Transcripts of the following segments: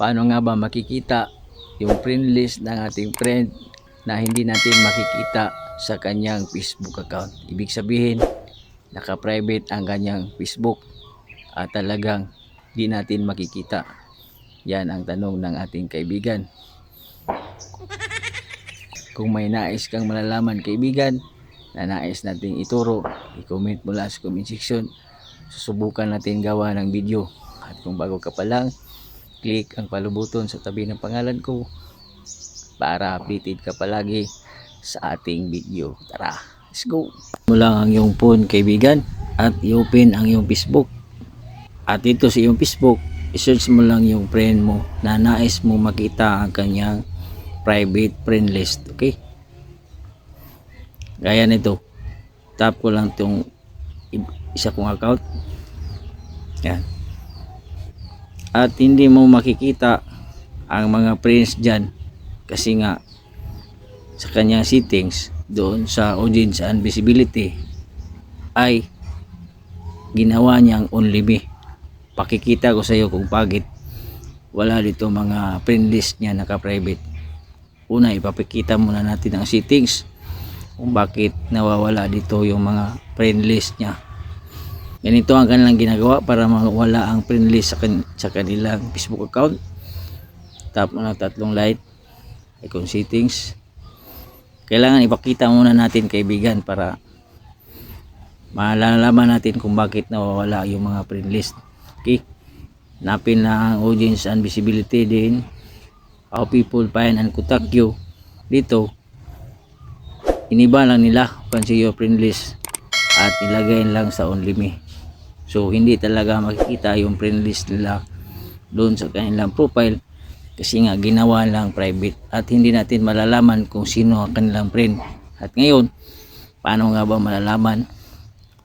Paano nga ba makikita yung friend list ng ating friend na hindi natin makikita sa kanyang Facebook account? Ibig sabihin, naka-private ang kanyang Facebook at talagang di natin makikita. Yan ang tanong ng ating kaibigan. Kung may nais kang malalaman, kaibigan, na nais nating ituro, i-comment mo lang sa comment section. Susubukan natin gawa ng video. At kung bago ka pa lang, click ang follow button sa tabi ng pangalan ko para updated ka palagi sa ating video. Tara, let's go! Mo lang ang iyong phone, kaibigan, at i-open ang iyong Facebook. At dito sa iyong Facebook, i-search mo lang yung friend mo na nais mo makita ang kanyang private friend list. Okay? Gaya nito, tap ko lang itong isa kong account. Yan. At hindi mo makikita ang mga friends dyan kasi nga sa kanyang settings doon sa audience and visibility ay ginawa niyang only me. Pakikita ko sa iyo kung bakit wala dito mga friend list niya naka-private. Una, ipapakita muna natin ang settings kung bakit nawawala dito yung mga friend list niya. Ganito ang kanilang ginagawa para mawala ang friend list sa kanilang Facebook account. Tap mo ng tatlong light, icon settings. Kailangan ipakita muna natin, kaibigan, para malalaman natin kung bakit nawawala yung mga friend list. Okay? Napin na ang audience and visibility din. How people find and contact you. Dito, iniba lang nila kung sa iyo friend list at ilagay lang sa only me. So hindi talaga makikita yung friend list nila doon sa kanilang profile kasi nga ginawa lang private at hindi natin malalaman kung sino ang kanilang friend. At ngayon, paano nga ba malalaman,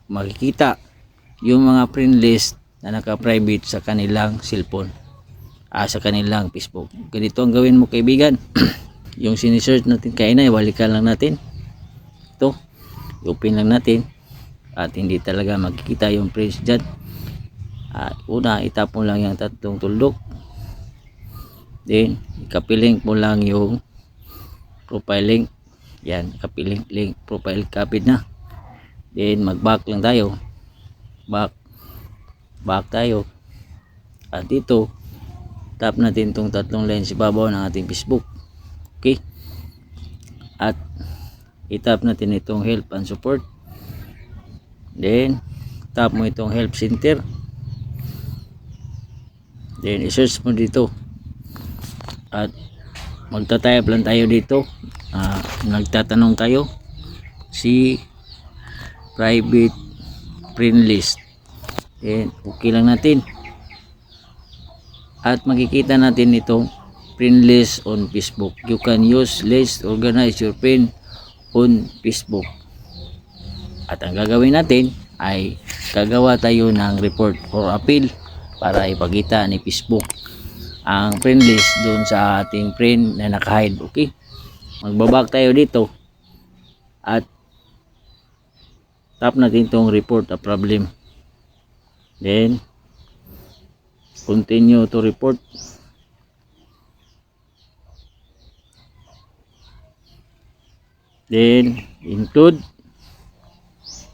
makikita yung mga friend list na naka-private sa kanilang cellphone, sa kanilang Facebook? Ganito ang gawin mo, kaibigan. Yung sinisearch natin kaina, balikan lang natin ito, i-open lang natin at hindi talaga makikita yung friends dyan. Una, itapon lang yung tatlong tuldok, then ikapiling mo lang yung profile link. Yan, ikapiling link profile copied na. Then mag back lang tayo, back tayo, at dito tap natin tong tatlong lines sa babaw ng ating Facebook. Okay, at itap natin itong help and support. Then tap mo itong help center, then i-search mo dito at magta-type lang tayo dito. Nagtatanong tayo si private friend list, then okay lang natin at makikita natin itong friend list on Facebook. You can use list to organize your friend on Facebook. At ang gagawin natin ay gagawa tayo ng report or appeal para ipakita ni Facebook ang friend list doon sa ating friend na nakahide. Okay, magbabak tayo dito at tap natin itong report a problem, then continue to report. Then include,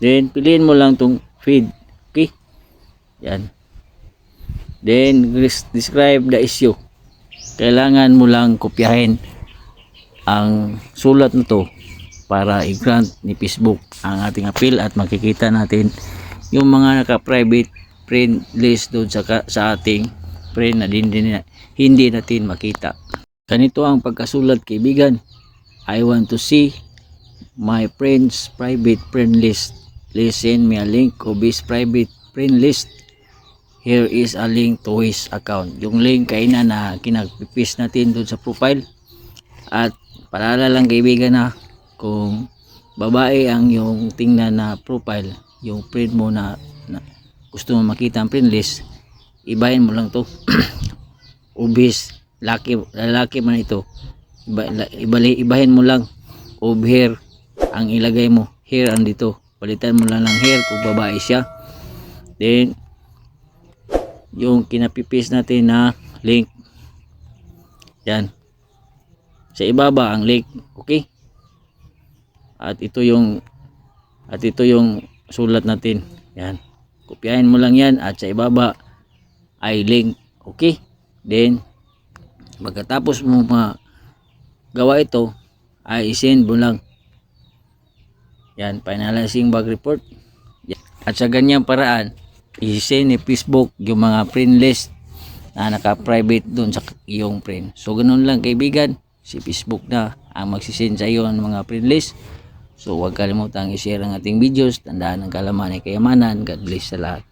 then piliin mo lang tong feed. Okay, yan. Then describe the issue. Kailangan mo lang kopyahin ang sulat na to para i-grant ni Facebook ang ating appeal at makikita natin yung mga naka-private friend list doon sa ating friend na hindi natin makita. Ganito ang pagkasulat, kaibigan. I want to see my friend's private friend list. Please send me a link of his private friend list. Here is a link to his account. Yung link kaina na kinapipis natin doon sa profile. At paalala lang, kaibigan, na kung babae ang yung tingnan na profile, yung friend mo na gusto mo makita ang friend list, ibahin mo lang to. Ubis, lalaki man ito, ibahin mo lang of hair ang ilagay mo, hair andito, palitan mo lang ng hair kung babae siya. Then yung kinapipis natin na link, Yan. Sa ibaba ang link. Okay? At ito yung sulat natin. Yan. Kopyahin mo lang yan at sa ibaba ay link. Okay? Then pagkatapos mo magawa ito ay isend mo lang. Yan, finalizing bug report. Yan. At sa ganyang paraan, isend ni Facebook yung mga friend list na naka-private doon sa iyong friend. So ganoon lang kaibigan, si Facebook na ang magsisend sa iyo ng mga friend list. So huwag kalimutang i-share ang ating videos. Tandaan ang kalaman ay kayamanan. God bless sa lahat.